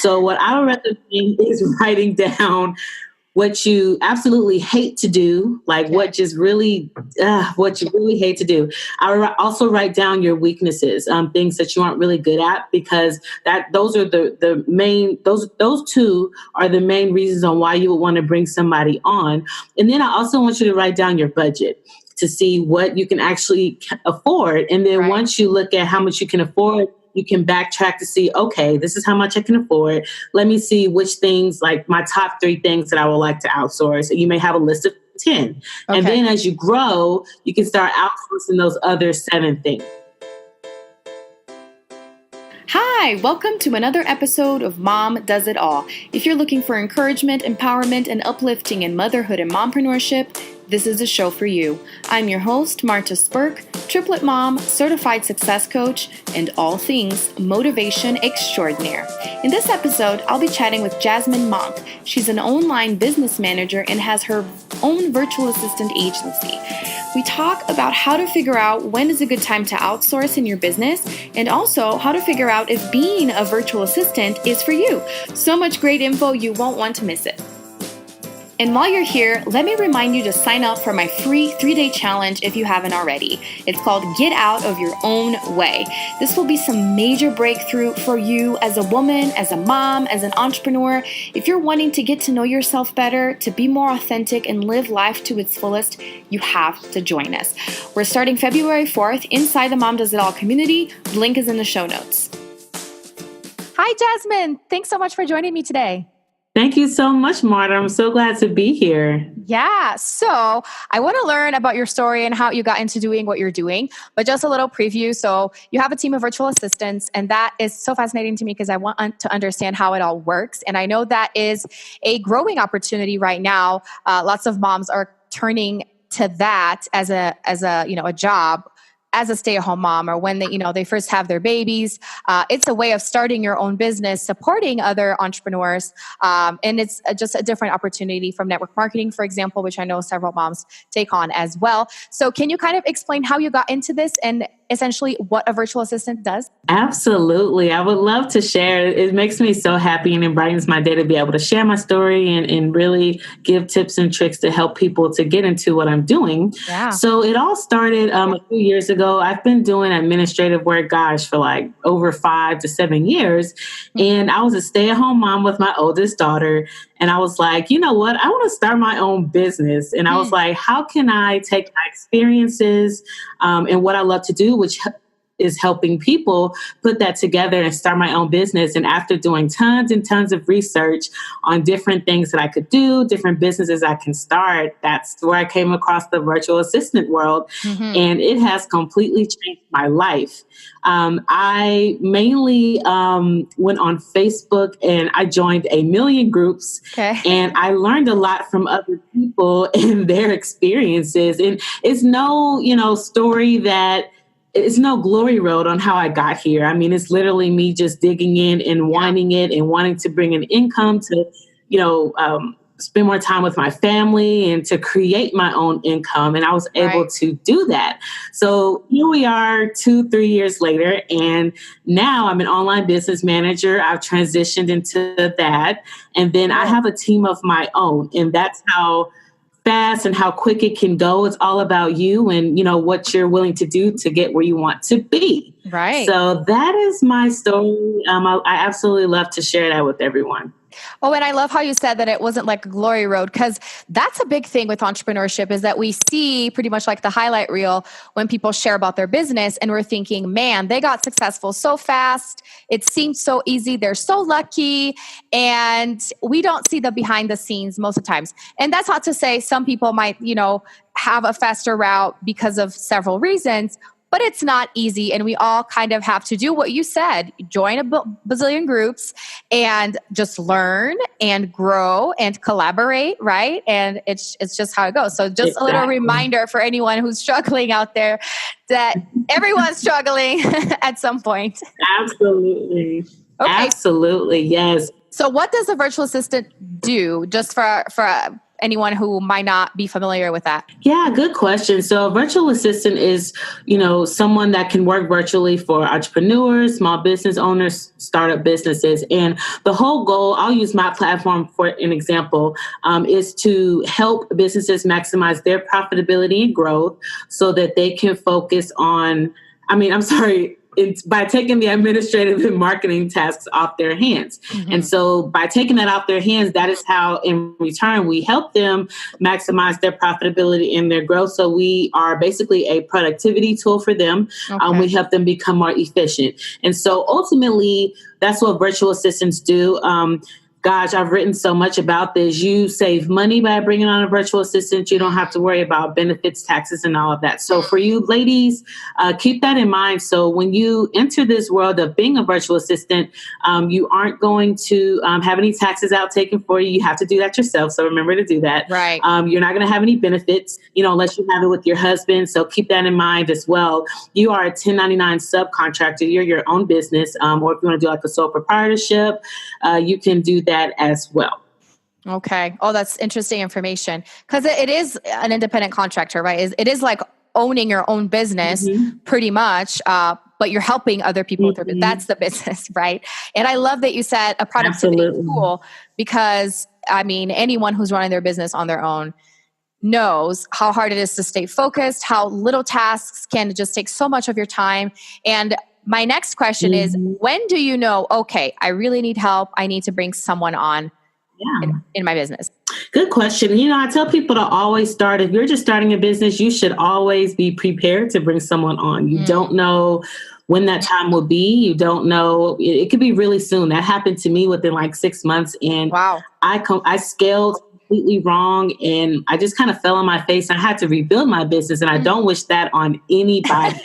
So what I would recommend is writing down what you absolutely hate to do, like what you really hate to do. I would also write down your weaknesses, things that you aren't really good at, because those are the main, those two are the main reasons on why you would want to bring somebody on. And then I also want you to write down your budget to see what you can actually afford. And then once you look at how much you can afford, you can backtrack to see, okay, this is how much I can afford. Let me see which things, like my top 3 things that I would like to outsource. And you may have a list of 10. Okay. And then as you grow, you can start outsourcing those other 7 things. Hi, welcome to another episode of Mom Does It All. If you're looking for encouragement, empowerment, and uplifting in motherhood and mompreneurship, this is a show for you. I'm your host, Marta Spurk, triplet mom, certified success coach, and all things motivation extraordinaire. In this episode, I'll be chatting with Jasmine Monk. She's an online business manager and has her own virtual assistant agency. We talk about how to figure out when is a good time to outsource in your business, and also how to figure out if being a virtual assistant is for you. So much great info, you won't want to miss it. And while you're here, let me remind you to sign up for my free 3-day challenge if you haven't already. It's called Get Out of Your Own Way. This will be some major breakthrough for you as a woman, as a mom, as an entrepreneur. If you're wanting to get to know yourself better, to be more authentic and live life to its fullest, you have to join us. We're starting February 4th inside the Mom Does It All community. The link is in the show notes. Hi, Jasmine. Thanks so much for joining me today. Thank you so much, Marta. I'm so glad to be here. Yeah. So I want to learn about your story and how you got into doing what you're doing, but just a little preview. So you have a team of virtual assistants, and that is so fascinating to me because I want to understand how it all works. And I know that is a growing opportunity right now. Lots of moms are turning to that as a job, as a stay-at-home mom, or when they first have their babies. It's a way of starting your own business, supporting other entrepreneurs. And it's just a different opportunity from network marketing, for example, which I know several moms take on as well. So can you kind of explain how you got into this and essentially what a virtual assistant does? Absolutely. I would love to share. It makes me so happy and it brightens my day to be able to share my story and really give tips and tricks to help people to get into what I'm doing. Yeah. So it all started a few years ago. I've been doing administrative work, for like over 5 to 7 years. And I was a stay-at-home mom with my oldest daughter. And I was like, you know what? I want to start my own business. And I was like, how can I take my experiences and what I love to do, which is helping people, put that together and start my own business. And after doing tons and tons of research on different things that I could do, different businesses I can start, that's where I came across the virtual assistant world. Mm-hmm. And it has completely changed my life. I mainly went on Facebook and I joined a million groups. Okay. And I learned a lot from other people and their experiences. And it's no, story that it's no glory road on how I got here. I mean, it's literally me just digging in and wanting it and wanting to bring an income to, spend more time with my family and to create my own income. And I was able to do that. So here we are 2-3 years later. And now I'm an online business manager. I've transitioned into that. And then I have a team of my own. And that's how fast and how quick it can go. It's all about you and, what you're willing to do to get where you want to be. Right. So that is my story. I absolutely love to share that with everyone. Oh, and I love how you said that it wasn't like a glory road, because that's a big thing with entrepreneurship is that we see pretty much like the highlight reel when people share about their business and we're thinking, man, they got successful so fast. It seems so easy. They're so lucky. And we don't see the behind the scenes most of the times. And that's not to say some people might, have a faster route because of several reasons. But it's not easy, and we all kind of have to do what you said, join a bazillion groups and just learn and grow and collaborate, right? And it's just how it goes. So just a little reminder for anyone who's struggling out there that everyone's struggling at some point. Absolutely. Okay. Absolutely, yes. So what does a virtual assistant do, just for anyone who might not be familiar with that? Yeah, good question. So a virtual assistant is, someone that can work virtually for entrepreneurs, small business owners, startup businesses. And the whole goal, I'll use my platform for an example, is to help businesses maximize their profitability and growth so that they can focus on, it's by taking the administrative and marketing tasks off their hands. Mm-hmm. And so by taking that off their hands, that is how in return we help them maximize their profitability and their growth. So we are basically a productivity tool for them. Okay. We help them become more efficient. And so ultimately, that's what virtual assistants do. Gosh, I've written so much about this. You save money by bringing on a virtual assistant. You don't have to worry about benefits, taxes, and all of that. So for you ladies, keep that in mind. So when you enter this world of being a virtual assistant, you aren't going to have any taxes out taken for you. You have to do that yourself. So remember to do that. Right. You're not going to have any benefits, unless you have it with your husband. So keep that in mind as well. You are a 1099 subcontractor. You're your own business. Or if you want to do like a sole proprietorship, you can do that as well. Okay. Oh, that's interesting information because it is an independent contractor, right? It is like owning your own business pretty much, but you're helping other people through it. That's the business, right? And I love that you said a productivity tool because, anyone who's running their business on their own knows how hard it is to stay focused, how little tasks can just take so much of your time. And my next question is, when do you know, okay, I really need help. I need to bring someone on in my business? Good question. I tell people to always start. If you're just starting a business, you should always be prepared to bring someone on. You don't know when that time will be. You don't know. It could be really soon. That happened to me within like 6 months. And wow. I scaled completely wrong and I just kind of fell on my face. I had to rebuild my business and I don't wish that on anybody.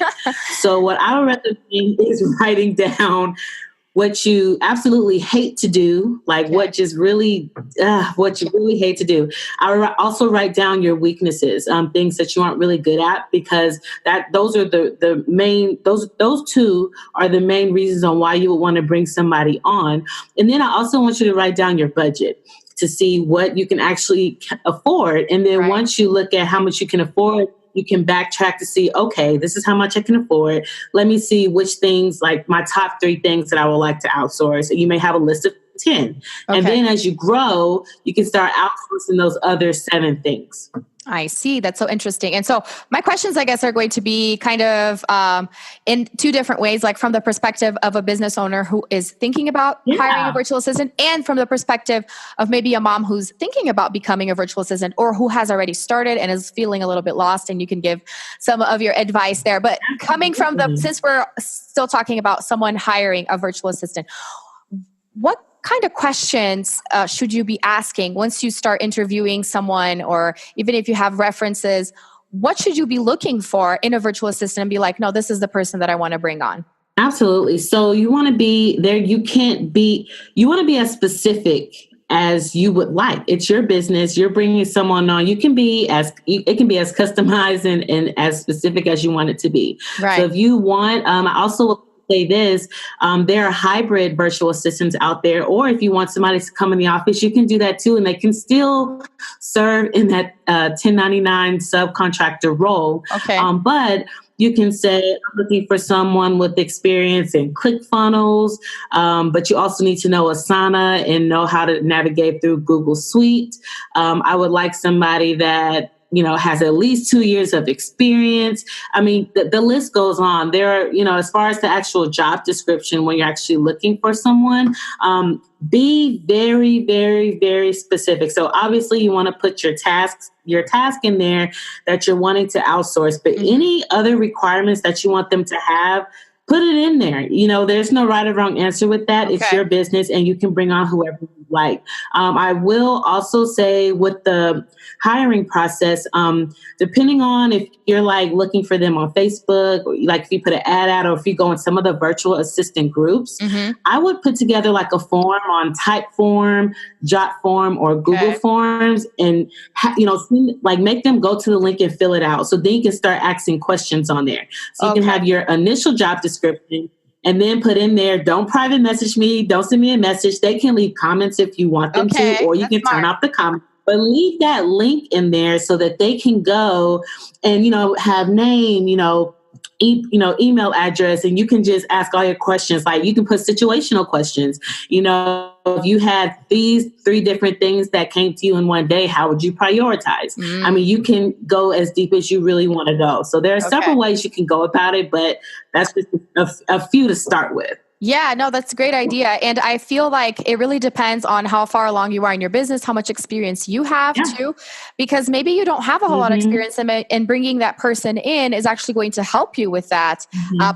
So what I would rather do is writing down what you absolutely hate to do, like what you really hate to do. I would also write down your weaknesses, things that you aren't really good at, because those are the main, those two are the main reasons on why you would want to bring somebody on. And then I also want you to write down your budget to see what you can actually afford. And then once you look at how much you can afford, you can backtrack to see, okay, this is how much I can afford. Let me see which things, like my top 3 things that I would like to outsource. And you may have a list of 10. Okay. And then as you grow, you can start outsourcing those other 7 things. I see. That's so interesting. And so my questions, I guess, are going to be kind of in 2 different ways, like from the perspective of a business owner who is thinking about hiring a virtual assistant, and from the perspective of maybe a mom who's thinking about becoming a virtual assistant or who has already started and is feeling a little bit lost, and you can give some of your advice there. But coming from since we're still talking about someone hiring a virtual assistant, what kind of questions should you be asking once you start interviewing someone, or even if you have references, what should you be looking for in a virtual assistant and be like, no, this is the person that I want to bring on? Absolutely. So you want to be there. You want to be as specific as you would like. It's your business. You're bringing someone on. It can be as customized and as specific as you want it to be. Right. So if you want, I also say this, there are hybrid virtual assistants out there, or if you want somebody to come in the office, you can do that too. And they can still serve in that 1099 subcontractor role. Okay. But you can say, I'm looking for someone with experience in ClickFunnels, but you also need to know Asana and know how to navigate through Google Suite. I would like somebody that has at least 2 years of experience. I mean, the list goes on. There are, as far as the actual job description, when you're actually looking for someone, be very, very, very specific. So obviously you want to put your task in there that you're wanting to outsource, but any other requirements that you want them to have, put it in there. There's no right or wrong answer with that. Okay. It's your business and you can bring on whoever you like. I will also say with the hiring process, depending on if you're like looking for them on Facebook, or like if you put an ad out, or if you go in some of the virtual assistant groups, I would put together like a form on Typeform, Jotform, or Google Forms, and make them go to the link and fill it out. So then you can start asking questions on there. So you can have your initial job description, and then put in there, don't private message me, don't send me a message. They can leave comments if you want them to, or you can turn off the comments. but leave that link in there so that they can go and, have name, email address, and you can just ask all your questions. Like you can put situational questions. If you had these 3 different things that came to you in one day, how would you prioritize? I mean, you can go as deep as you really want to go. So there are several ways you can go about it, but that's just a few to start with. Yeah, no, that's a great idea. And I feel like it really depends on how far along you are in your business, how much experience you have too, because maybe you don't have a whole lot of experience, and bringing that person in is actually going to help you with that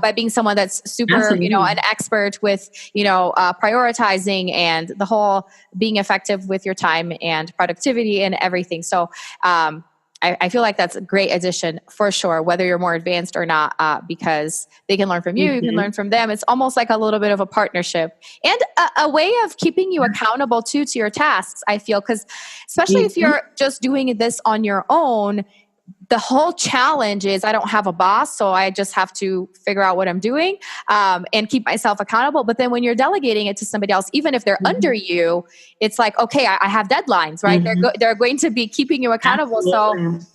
by being someone that's super, an expert with, prioritizing and the whole being effective with your time and productivity and everything. So, I feel like that's a great addition for sure, whether you're more advanced or not, because they can learn from you, you can learn from them. It's almost like a little bit of a partnership and a way of keeping you accountable too to your tasks, I feel, because especially if you're just doing this on your own, the whole challenge is I don't have a boss, so I just have to figure out what I'm doing and keep myself accountable. But then when you're delegating it to somebody else, even if they're under you, it's like, okay, I have deadlines, right? They're going to be keeping you accountable. Absolutely. So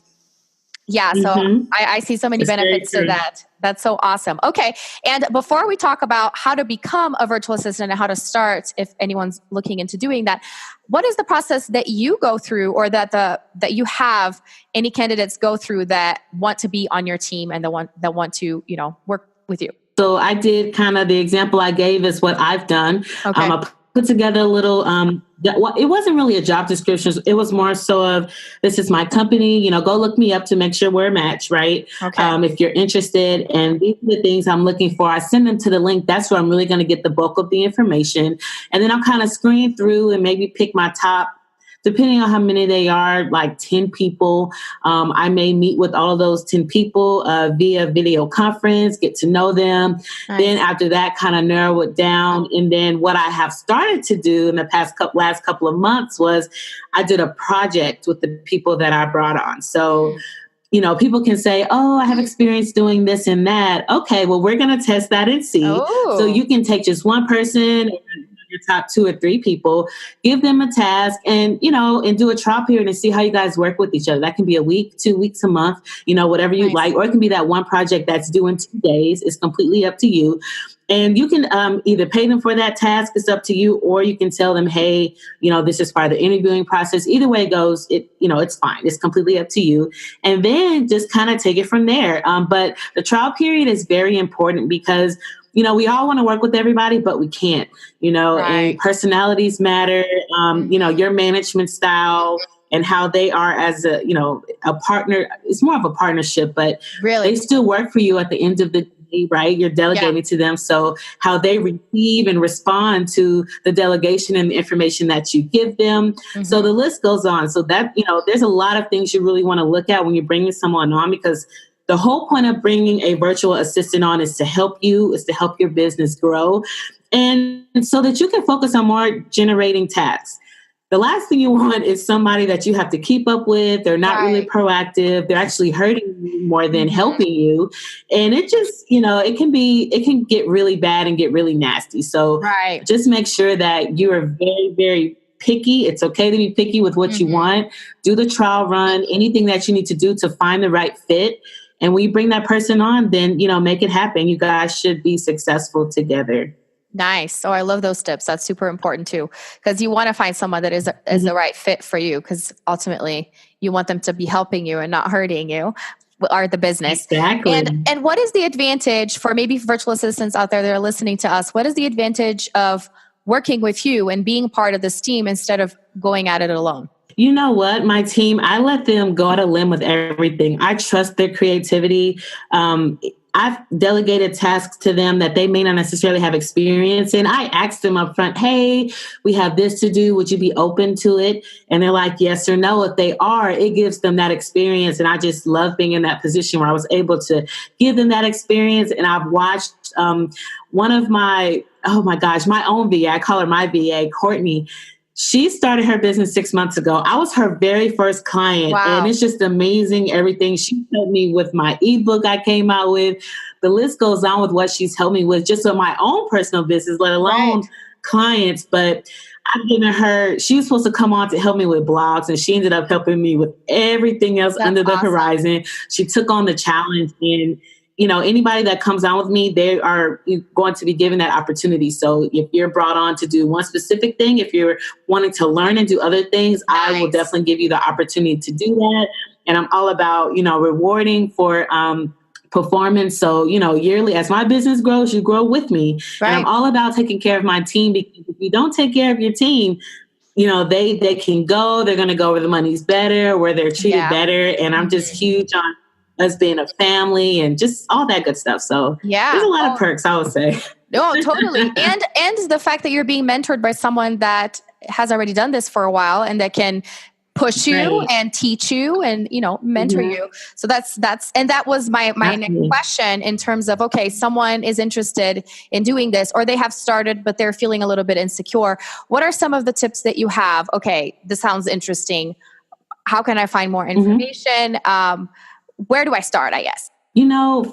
yeah, so I see so many benefits to that. That's so awesome. Okay. And before we talk about how to become a virtual assistant and how to start, if anyone's looking into doing that, what is the process that you go through, or that you have any candidates go through that want to be on your team and that want to, work with you? So I did kind of the example I gave is what I've done. Okay. I put together a little, it wasn't really a job description. It was more so of, this is my company, go look me up to make sure we're a match, right? Okay. If you're interested, and these are the things I'm looking for, I send them to the link. That's where I'm really going to get the bulk of the information. And then I'll kind of screen through and maybe pick my top, depending on how many they are, like 10 people. I may meet with all of those 10 people via video conference, get to know them. Nice. Then after that, kind of narrow it down. And then what I have started to do in the last couple of months was I did a project with the people that I brought on. So, people can say, oh, I have experience doing this and that. Okay, well, we're going to test that and see. Oh. So you can take just one person, your top 2 or 3 people, give them a task and do a trial period and see how you guys work with each other. That can be a week, 2 weeks, a month, whatever you like, or it can be that one project that's due in 2 days. It's completely up to you. And you can either pay them for that task, it's up to you, or you can tell them, hey, this is part of the interviewing process. Either way it goes, it's fine. It's completely up to you. And then just kind of take it from there. But the trial period is very important because we all want to work with everybody, but we can't, right. And personalities matter, your management style and how they are as a partner. It's more of a partnership, but really, they still work for you at the end of the day, right? You're delegating to them. So how they receive and respond to the delegation and the information that you give them. So the list goes on. So that, there's a lot of things you really want to look at when you're bringing someone on, because the whole point of bringing a virtual assistant on is to help your business grow, and so that you can focus on more generating tasks. The last thing you want is somebody that you have to keep up with. They're not really proactive. They're actually hurting you more than helping you. And it just, it can get really bad and get really nasty. So just make sure that you are very, very picky. It's okay to be picky with what you want. Do the trial run, anything that you need to do to find the right fit. And when you bring that person on, then, make it happen. You guys should be successful together. Nice. Oh, I love those tips. That's super important too, because you want to find someone that is the right fit for you, because ultimately you want them to be helping you and not hurting you or the business. Exactly. And what is the advantage for maybe virtual assistants out there that are listening to us? What is the advantage of working with you and being part of this team instead of going at it alone? You know what? My team, I let them go out on a limb with everything. I trust their creativity. I've delegated tasks to them that they may not necessarily have experience in. I asked them up front, hey, we have this to do. Would you be open to it? And they're like, yes or no. If they are, it gives them that experience. And I just love being in that position where I was able to give them that experience. And I've watched one of my own VA, I call her my VA, Courtney. She started her business 6 months ago. I was her very first client. Wow. And it's just amazing everything she helped me with. My ebook I came out with. The list goes on with what she's helped me with just on my own personal business, let alone clients. But I've given her, she was supposed to come on to help me with blogs, and she ended up helping me with everything else That's under the awesome. horizon. She took on the challenge, and anybody that comes on with me, they are going to be given that opportunity. So if you're brought on to do one specific thing, if you're wanting to learn and do other things, I will definitely give you the opportunity to do that. And I'm all about, rewarding for performance. So, yearly, as my business grows, you grow with me. Right. And I'm all about taking care of my team, because if you don't take care of your team, they can go, they're going to go where the money's better, where they're treated better. And I'm just huge on us being a family and just all that good stuff. So there's a lot of perks, I would say. No, totally. And the fact that you're being mentored by someone that has already done this for a while and that can push you and teach you and, mentor you. So that was my next question in terms of, okay, someone is interested in doing this, or they have started, but they're feeling a little bit insecure. What are some of the tips that you have? Okay, this sounds interesting. How can I find more information? Where do I start, I guess?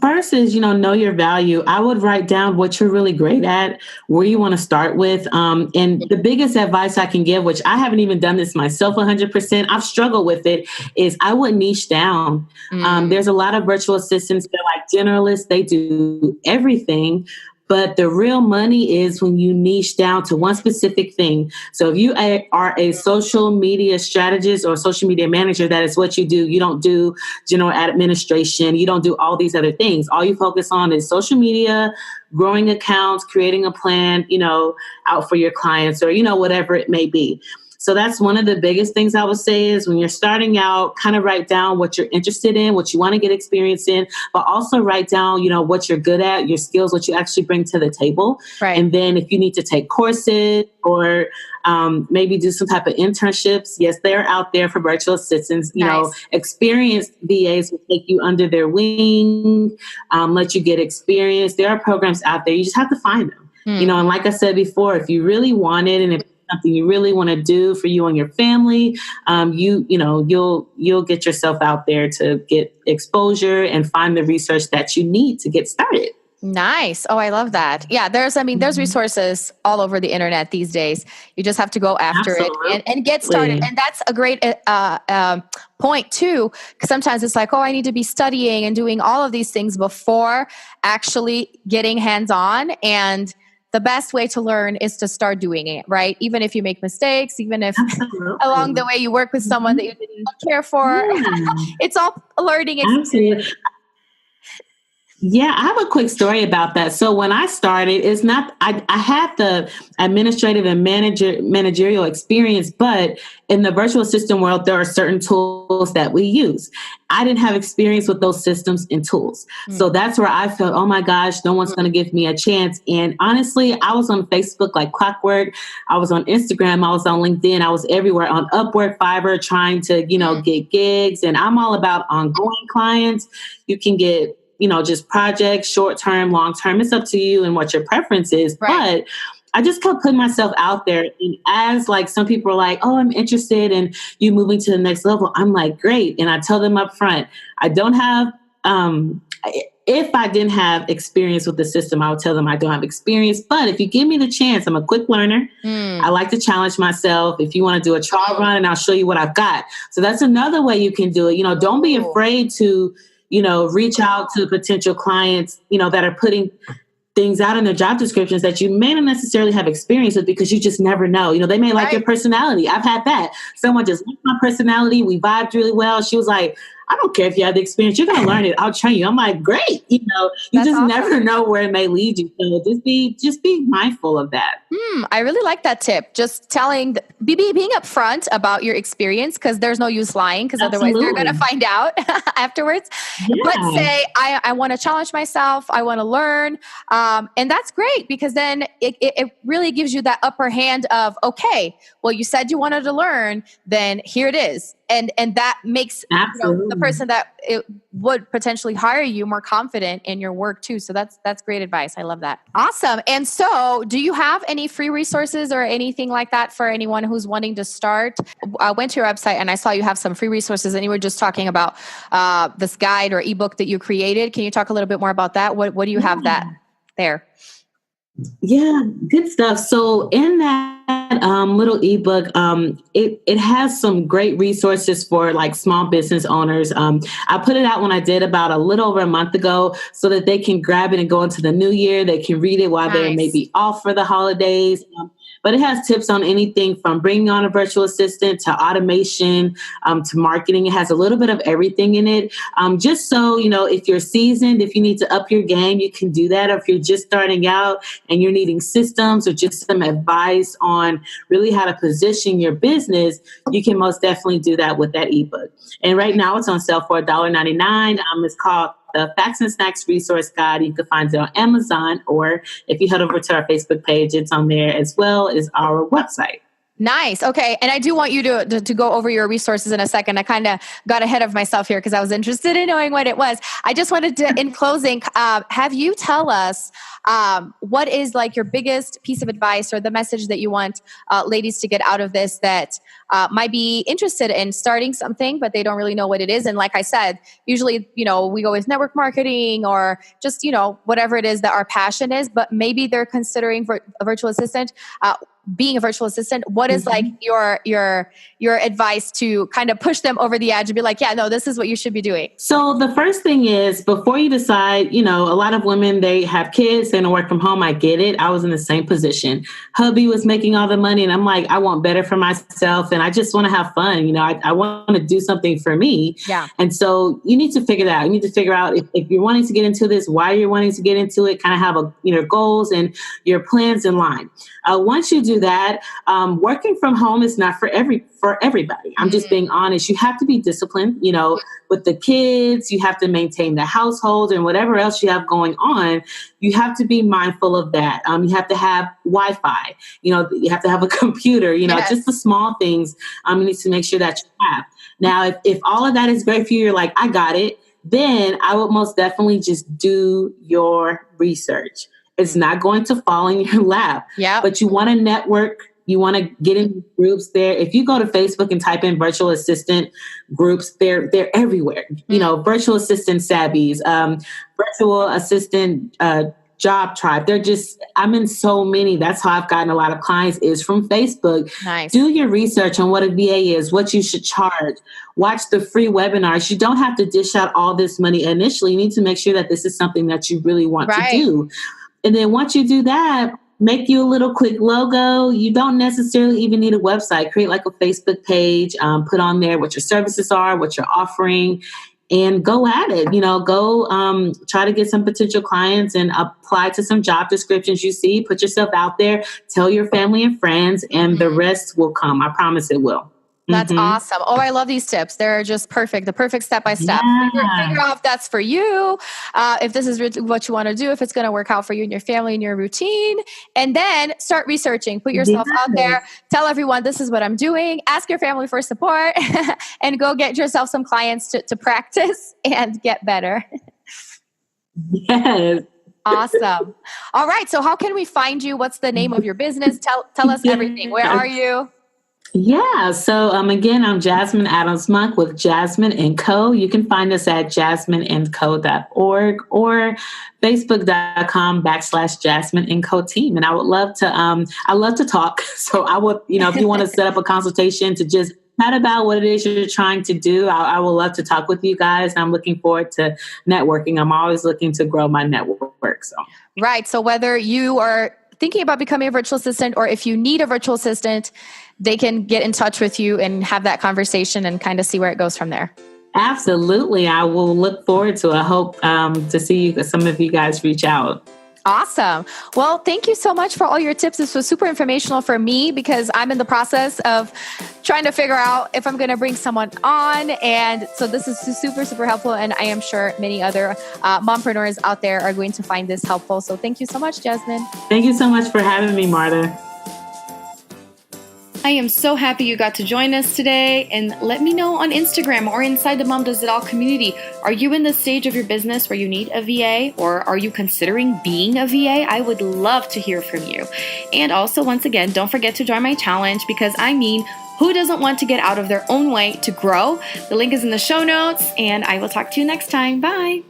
First is, know your value. I would write down what you're really great at, where you want to start with. And the biggest advice I can give, which I haven't even done this myself 100%, I've struggled with it, is I would niche down. There's a lot of virtual assistants, they're like generalists, they do everything. But the real money is when you niche down to one specific thing. So if you are a social media strategist or social media manager, that is what you do. You don't do general administration. You don't do all these other things. All you focus on is social media, growing accounts, creating a plan, out for your clients, or, whatever it may be. So that's one of the biggest things I would say is when you're starting out, kind of write down what you're interested in, what you want to get experience in, but also write down, what you're good at, your skills, what you actually bring to the table. Right. And then if you need to take courses or maybe do some type of internships, yes, they're out there for virtual assistants. Experienced VAs will take you under their wing, let you get experience. There are programs out there. You just have to find them. And like I said before, if you really want it and if something you really want to do for you and your family, you'll get yourself out there to get exposure and find the research that you need to get started. Nice. Oh, I love that. Yeah, there's resources all over the internet these days. You just have to go after it and get started. And that's a great point too, because sometimes it's like, oh, I need to be studying and doing all of these things before actually getting hands-on. And the best way to learn is to start doing it, right? Even if you make mistakes, even if along the way you work with someone that you didn't care for, it's all a learning experience. Yeah, I have a quick story about that. So when I started, it's not, I had the administrative and managerial experience, but in the virtual assistant world, there are certain tools that we use. I didn't have experience with those systems and tools. So that's where I felt, oh my gosh, no one's going to give me a chance. And honestly, I was on Facebook like clockwork. I was on Instagram. I was on LinkedIn. I was everywhere on Upwork, Fiverr, trying to, get gigs. And I'm all about ongoing clients. You can get just projects, short-term, long-term. It's up to you and what your preference is. Right. But I just kept putting myself out there. And as like some people are like, oh, I'm interested in you moving to the next level. I'm like, great. And I tell them up front, I don't have, if I didn't have experience with the system, I would tell them I don't have experience. But if you give me the chance, I'm a quick learner. I like to challenge myself. If you want to do a trial run, and I'll show you what I've got. So that's another way you can do it. Don't be afraid to reach out to potential clients, that are putting things out in their job descriptions that you may not necessarily have experience with, because you just never know. They may like your personality. I've had that. Someone just liked my personality. We vibed really well. She was like, I don't care if you have the experience. You're going to learn it. I'll train you. I'm like, great. You just awesome. Never know where it may lead you. So just be mindful of that. I really like that tip. Just being upfront about your experience, because there's no use lying, because otherwise they're going to find out afterwards. Yeah. But say, I want to challenge myself. I want to learn. And that's great, because then it really gives you that upper hand of, okay, well, you said you wanted to learn, then here it is. And that makes the person that it would potentially hire you more confident in your work too. So that's great advice. I love that. Awesome. And so do you have any free resources or anything like that for anyone who's wanting to start? I went to your website and I saw you have some free resources, and you were just talking about this guide or ebook that you created. Can you talk a little bit more about that? What do you have that there? Yeah, good stuff. So in that little ebook, it has some great resources for like small business owners. I put it out when I did about a little over a month ago so that they can grab it and go into the new year. They can read it while they're Nice. maybe off for the holidays. But it has tips on anything from bringing on a virtual assistant to automation to marketing. It has a little bit of everything in it. Just so, if you're seasoned, if you need to up your game, you can do that. Or if you're just starting out and you're needing systems or just some advice on really how to position your business, you can most definitely do that with that ebook. And right now it's on sale for $1.99. It's called the Facts and Snacks Resource Guide. You can find it on Amazon, or if you head over to our Facebook page, it's on there as well as our website. Nice. Okay. And I do want you to go over your resources in a second. I kind of got ahead of myself here because I was interested in knowing what it was. I just wanted to, in closing, have you tell us what is like your biggest piece of advice or the message that you want ladies to get out of this that might be interested in starting something, but they don't really know what it is. And like I said, usually, we go with network marketing or just, whatever it is that our passion is, but maybe they're considering a virtual assistant. Being a virtual assistant, what is like your advice to kind of push them over the edge and be like, yeah, no, this is what you should be doing? So the first thing is, before you decide, a lot of women, they have kids, they don't work from home. I get it. I was in the same position. Hubby was making all the money and I'm like, I want better for myself and I just want to have fun. I want to do something for me. Yeah. And so you need to figure that out. You need to figure out if you're wanting to get into this, why you're wanting to get into it, kind of have goals and your plans in line. Once you do that, working from home is not for everybody. I'm just being honest. You have to be disciplined, with the kids, you have to maintain the household and whatever else you have going on. You have to be mindful of that. You have to have Wi-Fi, you have to have a computer, Yes. just the small things you need to make sure that you have. Now, if all of that is great for you, you're like, I got it, then I would most definitely just do your research. It's not going to fall in your lap. Yeah. But you want to network. You want to get in groups there. If you go to Facebook and type in virtual assistant groups, they're everywhere. Virtual assistant savvies, virtual assistant job tribe. I'm in so many. That's how I've gotten a lot of clients is from Facebook. Nice. Do your research on what a VA is, what you should charge. Watch the free webinars. You don't have to dish out all this money initially. You need to make sure that this is something that you really want to do. And then once you do that, make you a little quick logo. You don't necessarily even need a website. Create like a Facebook page, put on there what your services are, what you're offering, and go at it. Go try to get some potential clients and apply to some job descriptions you see. Put yourself out there, tell your family and friends, and the rest will come. I promise it will. That's awesome. Oh, I love these tips. They're just perfect. The perfect step-by-step. Figure out if that's for you, if this is what you want to do, if it's going to work out for you and your family and your routine. And then start researching. Put yourself out there. Tell everyone this is what I'm doing. Ask your family for support and go get yourself some clients to practice and get better. Yes. Awesome. All right. So how can we find you? What's the name of your business? Tell us everything. Where are you? Yeah. So again, I'm Jasmine Adams-Monk with Jasmine & Co. You can find us at jasmineandco.org or facebook.com/Jasmine & Co team. And I would love to, I love to talk. So I would, if you want to set up a consultation to just chat about what it is you're trying to do, I would love to talk with you guys. I'm looking forward to networking. I'm always looking to grow my network. So. Right. So whether you are thinking about becoming a virtual assistant or if you need a virtual assistant, they can get in touch with you and have that conversation and kind of see where it goes from there. Absolutely. I will look forward to it. I hope to see some of you guys reach out. Awesome. Well, thank you so much for all your tips. This was super informational for me because I'm in the process of trying to figure out if I'm going to bring someone on. And so this is super, super helpful. And I am sure many other mompreneurs out there are going to find this helpful. So thank you so much, Jasmine. Thank you so much for having me, Marta. I am so happy you got to join us today, and let me know on Instagram or inside the Mom Does It All community. Are you in the stage of your business where you need a VA, or are you considering being a VA? I would love to hear from you. And also, once again, don't forget to join my challenge because who doesn't want to get out of their own way to grow? The link is in the show notes, and I will talk to you next time. Bye.